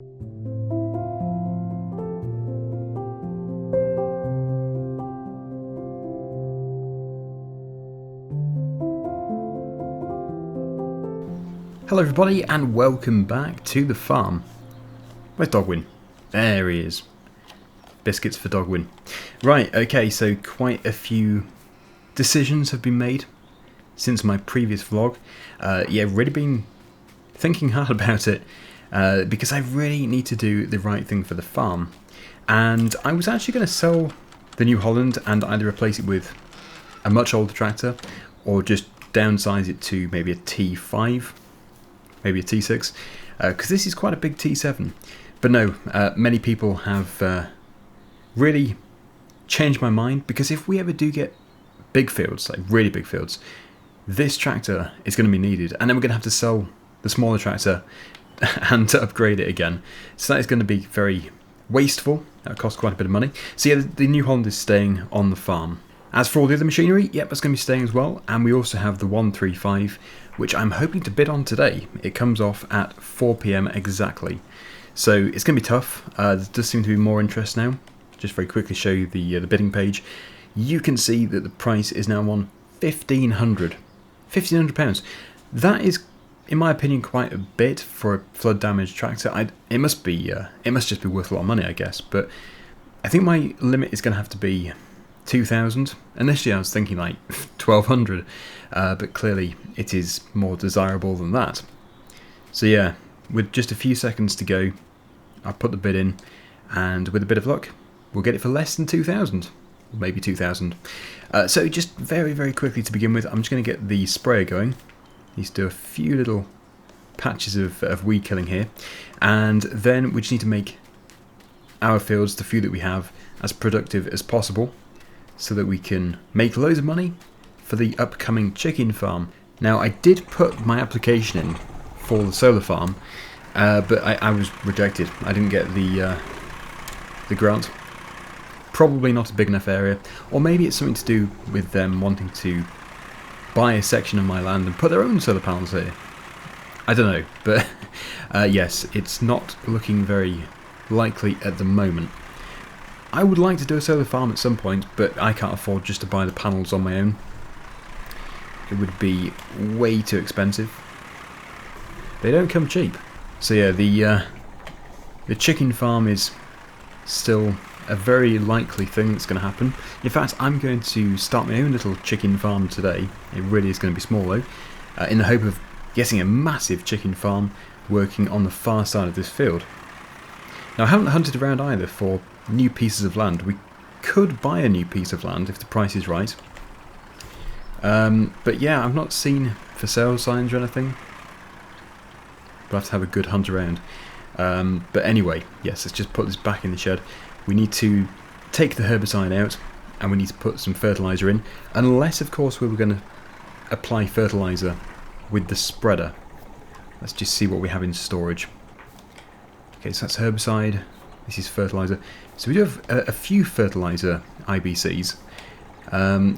Hello everybody and welcome back to the farm. Where's Daggerwin? There he is. Biscuits for Daggerwin. Right, okay, so quite a few decisions have been made since my previous vlog. Really been thinking hard about it because I really need to do the right thing for the farm. And I was actually going to sell the New Holland and either replace it with a much older tractor or just downsize it to maybe a T5. Maybe a T6, because this is quite a big T7. But no, many people have really changed my mind, because if we ever do get big fields, like really big fields, this tractor is going to be needed, and then we're going to have to sell the smaller tractor and to upgrade it again. So that is going to be very wasteful. That costs quite a bit of money. So yeah, the New Holland is staying on the farm. As for all the other machinery, yep, that's going to be staying as well. And we also have the 135, which I'm hoping to bid on today. It comes off at 4 PM exactly. So it's going to be tough. There does seem to be more interest now. Just very quickly show you the bidding page. You can see that the price is now on £1,500. That is, in my opinion, quite a bit for a flood damaged tractor. It must just be worth a lot of money, I guess. But I think my limit is going to have to be 2,000. Initially I was thinking like 1,200, but clearly it is more desirable than that. So yeah, with just a few seconds to go, I'll put the bid in, and with a bit of luck, we'll get it for less than 2,000, maybe 2,000. So just very, very quickly to begin with, I'm just going to get the sprayer going. Need to do a few little patches of weed killing here, and then we just need to make our fields, the few that we have, as productive as possible, so that we can make loads of money for the upcoming chicken farm. Now, I did put my application in for the solar farm, but I was rejected. I didn't get the grant. Probably not a big enough area, or maybe it's something to do with them wanting to buy a section of my land and put their own solar panels here. I don't know, but yes, it's not looking very likely at the moment. I would like to do a solar farm at some point, but I can't afford just to buy the panels on my own. It would be way too expensive. They don't come cheap. So yeah, the chicken farm is still a very likely thing that's going to happen. In fact, I'm going to start my own little chicken farm today. It really is going to be small though, in the hope of getting a massive chicken farm working on the far side of this field. Now, I haven't hunted around either for new pieces of land. We could buy a new piece of land if the price is right. But yeah, I've not seen for sale signs or anything. We'll have to have a good hunt around. But anyway, yes, let's just put this back in the shed. We need to take the herbicide out, and we need to put some fertiliser in. Unless, of course, we were going to apply fertiliser with the spreader. Let's just see what we have in storage. Okay, so that's herbicide. This is fertiliser. So we do have a few fertiliser IBCs.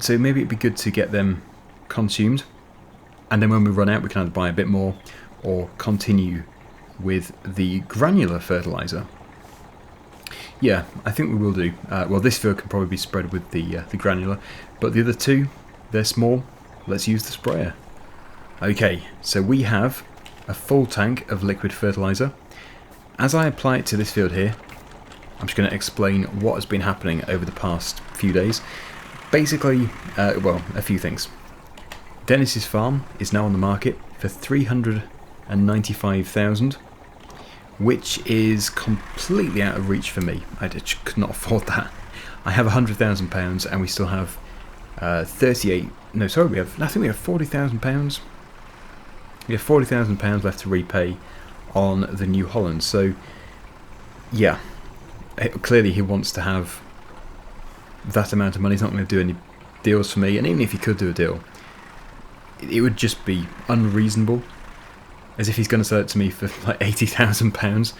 So maybe it'd be good to get them consumed. And then when we run out, we can either buy a bit more or continue with the granular fertiliser. Yeah, I think we will do. Well, this field can probably be spread with the granular. But the other two, they're small. Let's use the sprayer. Okay, so we have a full tank of liquid fertiliser. As I apply it to this field here, I'm just going to explain what has been happening over the past few days. Basically, well, a few things. Dennis's farm is now on the market for $395,000, which is completely out of reach for me. I just could not afford that. I have £100,000 and we still have I think we have £40,000. We have £40,000 left to repay on the New Holland. So yeah, clearly he wants to have that amount of money. He's not going to do any deals for me, and even if he could do a deal, it would just be unreasonable, as if he's going to sell it to me for like £80,000.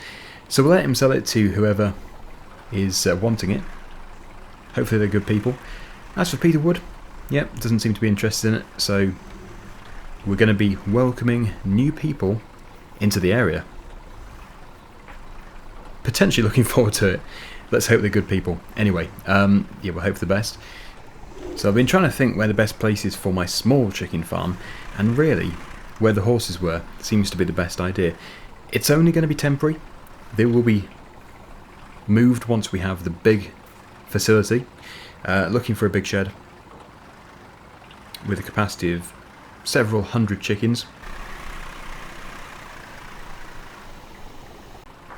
So we'll let him sell it to whoever is wanting it. Hopefully they're good people. As for Peter Wood, yep, doesn't seem to be interested in it, so we're going to be welcoming new people into the area. potentially looking forward to it. Let's hope they're good people. Anyway, yeah, we'll hope for the best. So I've been trying to think where the best place is for my small chicken farm, and really, where the horses were seems to be the best idea. It's only going to be temporary. They will be moved once we have the big facility. Looking for a big shed with a capacity of several hundred chickens.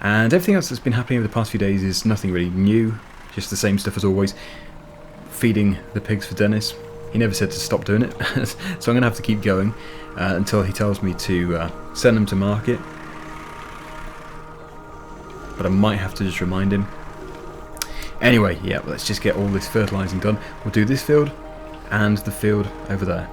And everything else that's been happening over the past few days is nothing really new, just the same stuff as always. Feeding the pigs for Dennis. He never said to stop doing it, so I'm going to have to keep going until he tells me to send them to market. But I might have to just remind him. Anyway, yeah, let's just get all this fertilising done. We'll do this field and the field over there.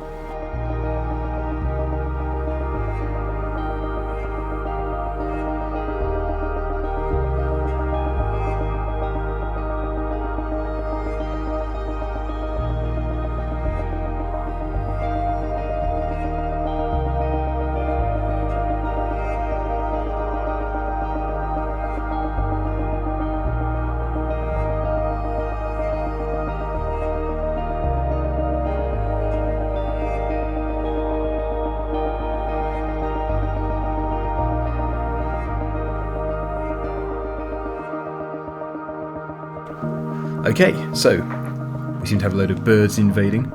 Okay, so we seem to have a load of birds invading.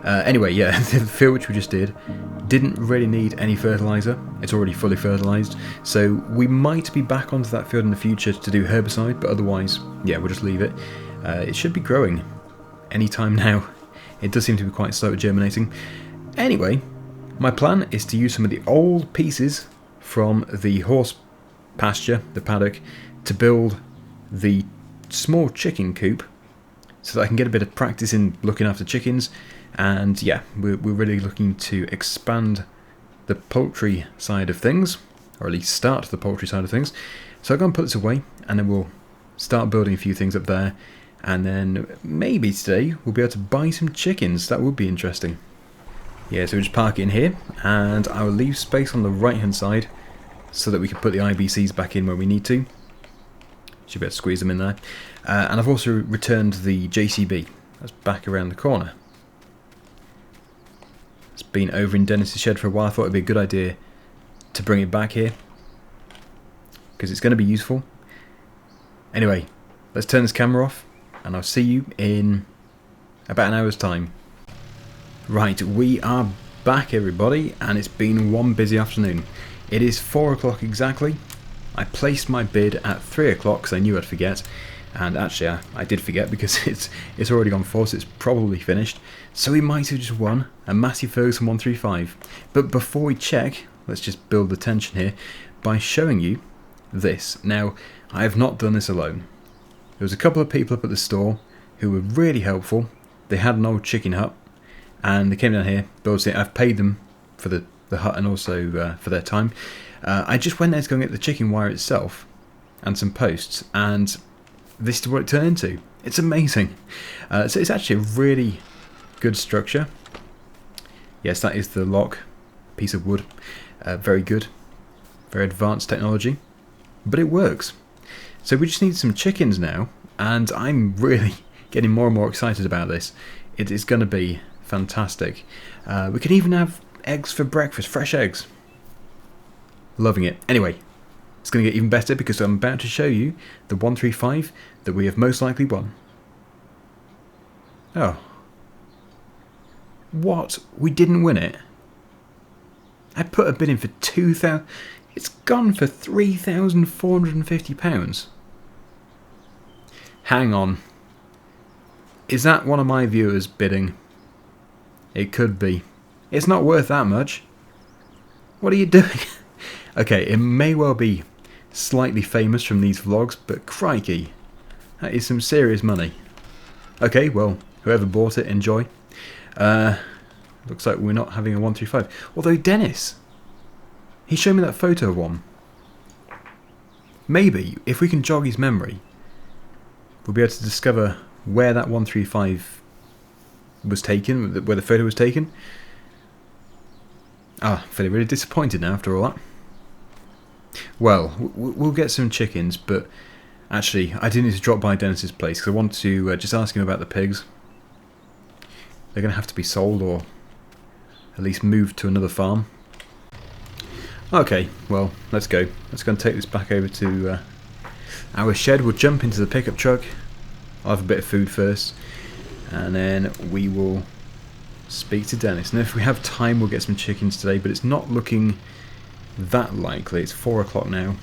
Anyway, yeah, the field which we just didn't really need any fertiliser. It's already fully fertilised, so we might be back onto that field in the future to do herbicide, but otherwise, yeah, we'll just leave it. It should be growing any time now. It does seem to be quite slow at germinating. Anyway, my plan is to use some of the old pieces from the horse pasture, the paddock, to build the small chicken coop so that I can get a bit of practice in looking after chickens. And yeah, we're really looking to expand the poultry side of things, or at least start the poultry side of things. So I'm going to put this away and then we'll start building a few things up there, and then maybe today we'll be able to buy some chickens. That would be interesting. Yeah, so we'll just park it in here, and I will leave space on the right hand side so that we can put the IBCs back in where we need to. Should be able to squeeze them in there. And I've also returned the JCB. That's back around the corner. It's been over in Dennis's shed for a while. I thought it'd be a good idea to bring it back here, because it's going to be useful. Anyway, let's turn this camera off, and I'll see you in about an hour's time. Right, we are back, everybody, and it's been one busy afternoon. It is 4 o'clock exactly. I placed my bid at 3 o'clock because I knew I'd forget, and actually I did forget because it's already gone 4, so it's probably finished. So we might have just won a Massey Ferguson 135. But before we check, let's just build the tension here by showing you this. Now, I have not done this alone. There was a couple of people up at the store who were really helpful. They had an old chicken hut, and they came down here, built it. I've paid them for the hut and also for their time. I just went there to go and get the chicken wire itself and some posts, and this is what it turned into. It's amazing. So it's actually a really good structure. Yes, that is the lock, piece of wood. Very good, very advanced technology, but it works. So we just need some chickens now, and I'm really getting more and more excited about this. It is going to be fantastic. We can even have eggs for breakfast, fresh eggs. Loving it. Anyway, it's going to get even better because I'm about to show you the 135 that we have most likely won. Oh. What? We didn't win it? I put a bid in for 2,000. It's gone for £3,450. Hang on. Is that one of my viewers bidding? It could be. It's not worth that much. What are you doing? Okay, it may well be slightly famous from these vlogs, but crikey, that is some serious money. Okay, well, whoever bought it, enjoy. Looks like we're not having a 135. Although Dennis, he showed me that photo of one. Maybe, if we can jog his memory, we'll be able to discover where that 135 was taken, where the photo was taken. Ah, I'm feeling really disappointed now after all that. Well, we'll get some chickens, but actually, I do need to drop by Dennis's place because I want to just ask him about the pigs. They're going to have to be sold or at least moved to another farm. Okay, well, let's go. Let's go and take this back over to our shed. We'll jump into the pickup truck. I'll have a bit of food first, and then we will speak to Dennis. And if we have time, we'll get some chickens today, but it's not looking that likely. It's 4 o'clock now.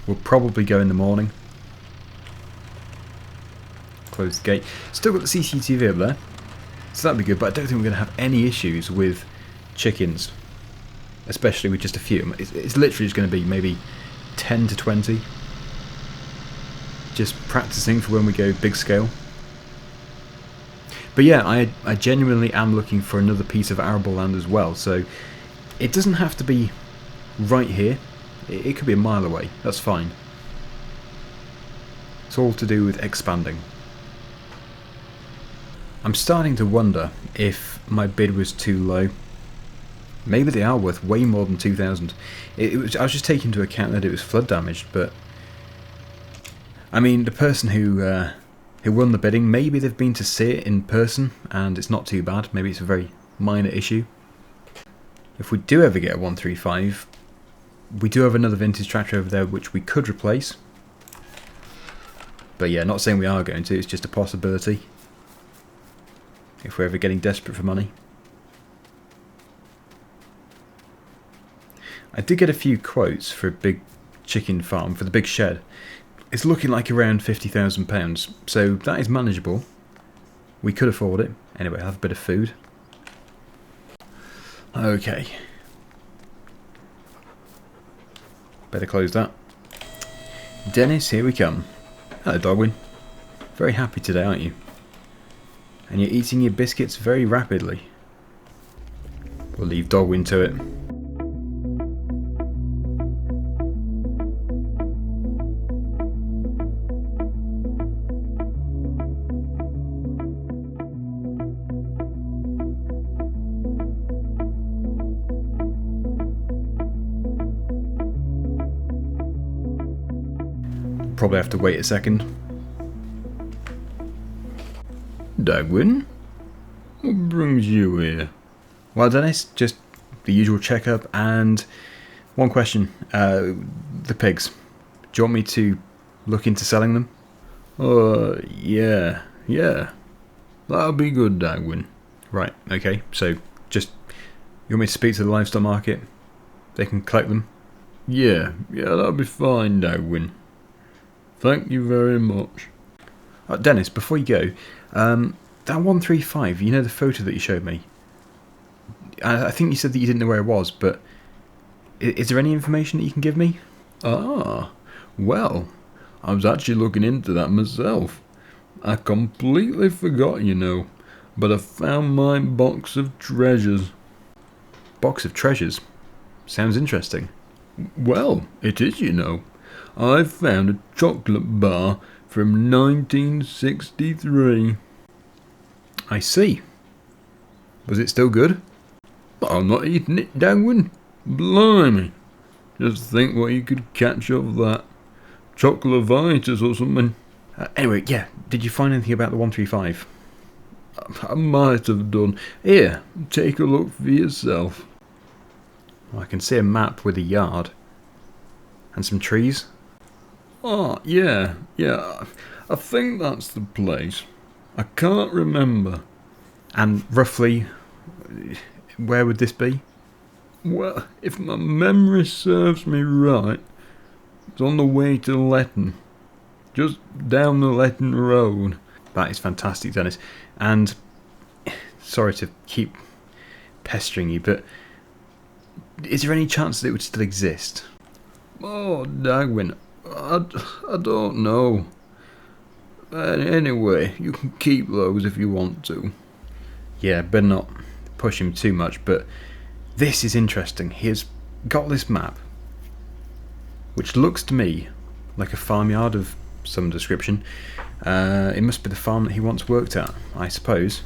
We'll probably go in the morning. Close the gate. Still got the CCTV up there, so that'd be good, but I don't think we're going to have any issues with chickens, especially with just a few. It's literally just going to be maybe 10 to 20. Just practicing for when we go big scale. But yeah, I genuinely am looking for another piece of arable land as well, so it doesn't have to be right here. It could be a mile away. That's fine. It's all to do with expanding. I'm starting to wonder if my bid was too low. Maybe they are worth way more than 2,000. I was just taking into account that it was flood damaged, but I mean, the person who won the bidding, maybe they've been to see it in person and it's not too bad. Maybe it's a very minor issue. If we do ever get a 135, we do have another vintage tractor over there which we could replace. But yeah, not saying we are going to, it's just a possibility. If we're ever getting desperate for money. I did get a few quotes for a big chicken farm, for the big shed. It's looking like around £50,000, so that is manageable. We could afford it. Anyway, I'll have a bit of food. Okay. Better close that. Dennis, here we come. Hello, Daggerwin. Very happy today, aren't you? And you're eating your biscuits very rapidly. We'll leave Daggerwin to it. Probably have to wait a second. Daggerwin? What brings you here? Well, Dennis, just the usual checkup and one question. The pigs. Do you want me to look into selling them? Yeah. That'll be good, Daggerwin. Right, okay. So, just, you want me to speak to the livestock market? They can collect them? Yeah, that'll be fine, Daggerwin. Thank you very much. Dennis, before you go, that 135, you know the photo that you showed me? I think you said that you didn't know where it was, but is there any information that you can give me? Ah, well, I was actually looking into that myself. I completely forgot, you know, but I found my box of treasures. Box of treasures? Sounds interesting. Well, it is, you know. I found a chocolate bar from 1963. I see. Was it still good? I'm not eating it, Daggerwin. Blimey. Just think what you could catch off that. Chocolavitis or something. Anyway, yeah, did you find anything about the 135? I might have done. Here, take a look for yourself. Well, I can see a map with a yard. And some trees. Oh, yeah. I think that's the place. I can't remember. And roughly, where would this be? Well, if my memory serves me right, it's on the way to Letton. Just down the Letton Road. That is fantastic, Dennis. And, sorry to keep pestering you, but is there any chance that it would still exist? Oh, Daggerwin, I don't know. Anyway, you can keep those if you want to. Yeah, better not push him too much, but this is interesting. He has got this map, which looks to me like a farmyard of some description. It must be the farm that he once worked at, I suppose.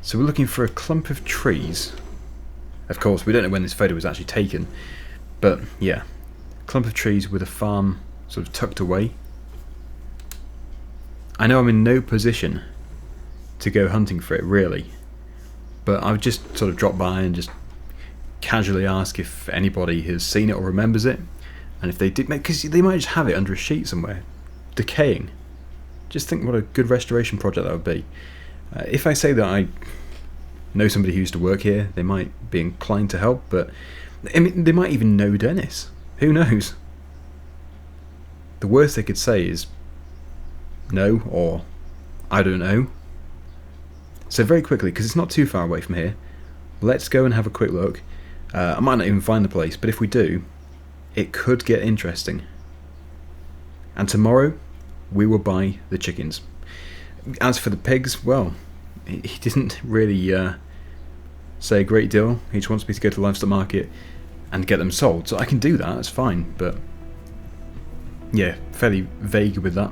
So we're looking for a clump of trees. Of course, we don't know when this photo was actually taken, But yeah, clump of trees with a farm sort of tucked away. I know I'm in no position to go hunting for it, really, but I would just sort of drop by and just casually ask if anybody has seen it or remembers it, and if they did, because they might just have it under a sheet somewhere, decaying. Just think what a good restoration project that would be. If I say that I know somebody who used to work here, they might be inclined to help, but I mean, they might even know Dennis. Who knows? The worst they could say is no, or I don't know. So very quickly, because it's not too far away from here, let's go and have a quick look. I might not even find the place, but if we do, it could get interesting. And tomorrow, we will buy the chickens. As for the pigs, well, he didn't really say a great deal. He just wants me to go to the livestock market and get them sold. So I can do that, that's fine, but yeah, fairly vague with that.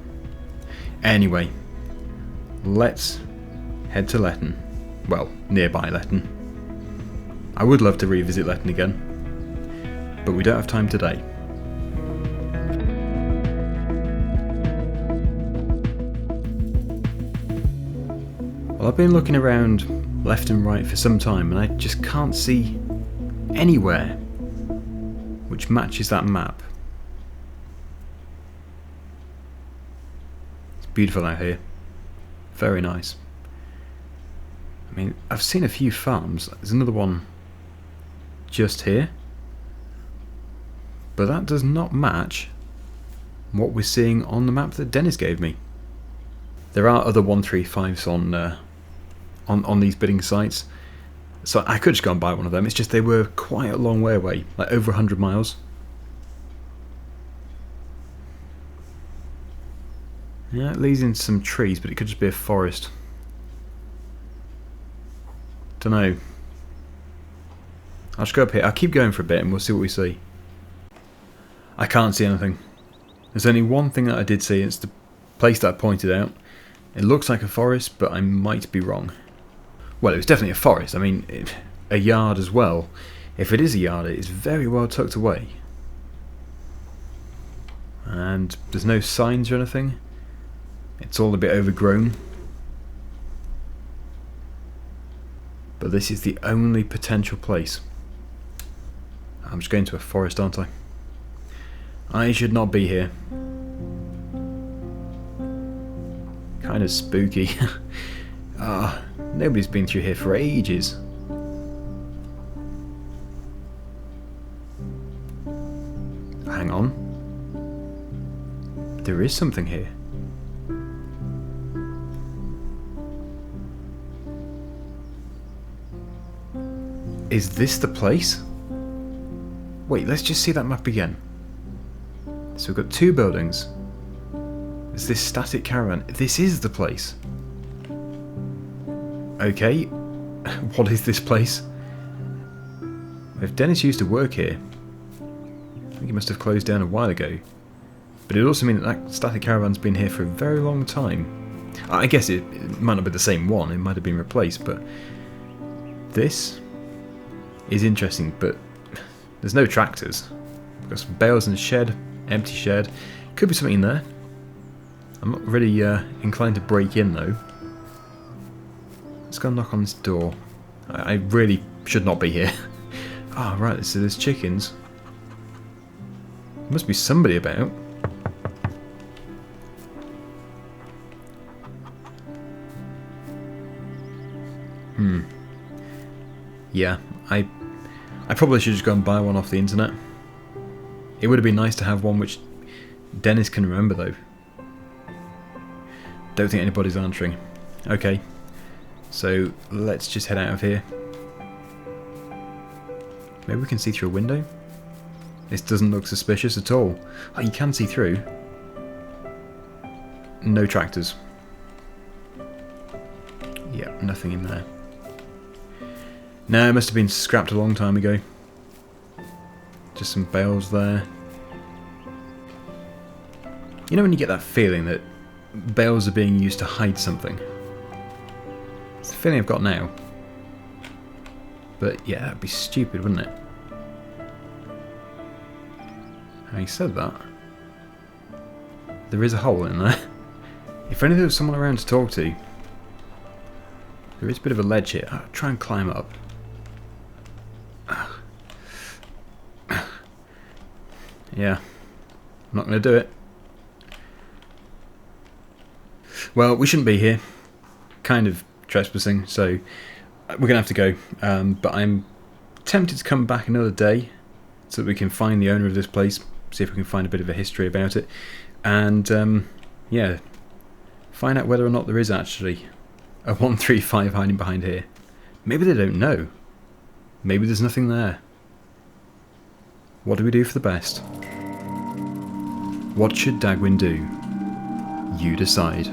Anyway, let's head to Letton. Well, nearby Letton. I would love to revisit Letton again, but we don't have time today. Well, I've been looking around left and right for some time, and I just can't see anywhere which matches that map. It's beautiful out here. Very nice. I mean, I've seen a few farms. There's another one just here, but that does not match what we're seeing on the map that Dennis gave me. There are other 135s on these bidding sites, so I could just go and buy one of them. It's just they were quite a long way away, like over 100 miles. Yeah, it leads into some trees, but it could just be a forest. Don't know. I'll just go up here. I'll keep going for a bit and we'll see what we see. I can't see anything. There's only one thing that I did see. It's the place that I pointed out. It looks like a forest, but I might be wrong. Well, it was definitely a forest. I mean, a yard as well. If it is a yard, it is very well tucked away. And there's no signs or anything. It's all a bit overgrown. But this is the only potential place. I'm just going to a forest, aren't I? I should not be here. Kind of spooky. Nobody's been through here for ages. Hang on. There is something here. Is this the place? Wait, let's just see that map again. So we've got two buildings. Is this static caravan? This is the place. Okay, what is this place? If Dennis used to work here, I think he must have closed down a while ago. But it would also mean that static caravan's been here for a very long time. I guess it might not be the same one, it might have been replaced, but this is interesting, but there's no tractors. We've got some bales in the shed, empty shed. Could be something in there. I'm not really inclined to break in though. Let's go and knock on this door. I really should not be here. Ah, oh, right, so there's chickens. There must be somebody about. Yeah, I probably should just go and buy one off the internet. It would have been nice to have one which Dennis can remember though. Don't think anybody's answering. Okay, so let's just head out of here. Maybe we can see through a window? This doesn't look suspicious at all. Oh, you can see through. No tractors. Yeah, nothing in there. No, it must have been scrapped a long time ago. Just some bales there. You know when you get that feeling that bales are being used to hide something? It's the feeling I've got now. But yeah, that'd be stupid, wouldn't it? Now you said that. There is a hole in there. If only there was someone around to talk to. There is a bit of a ledge here. I'll try and climb up. Yeah. I'm not going to do it. Well, we shouldn't be here. Kind of trespassing, so we're going to have to go. But I'm tempted to come back another day so that we can find the owner of this place, see if we can find a bit of a history about it, and yeah, find out whether or not there is actually a 135 hiding behind here. Maybe they don't know. Maybe there's nothing there. What do we do for the best? What should Daggerwin do? You decide.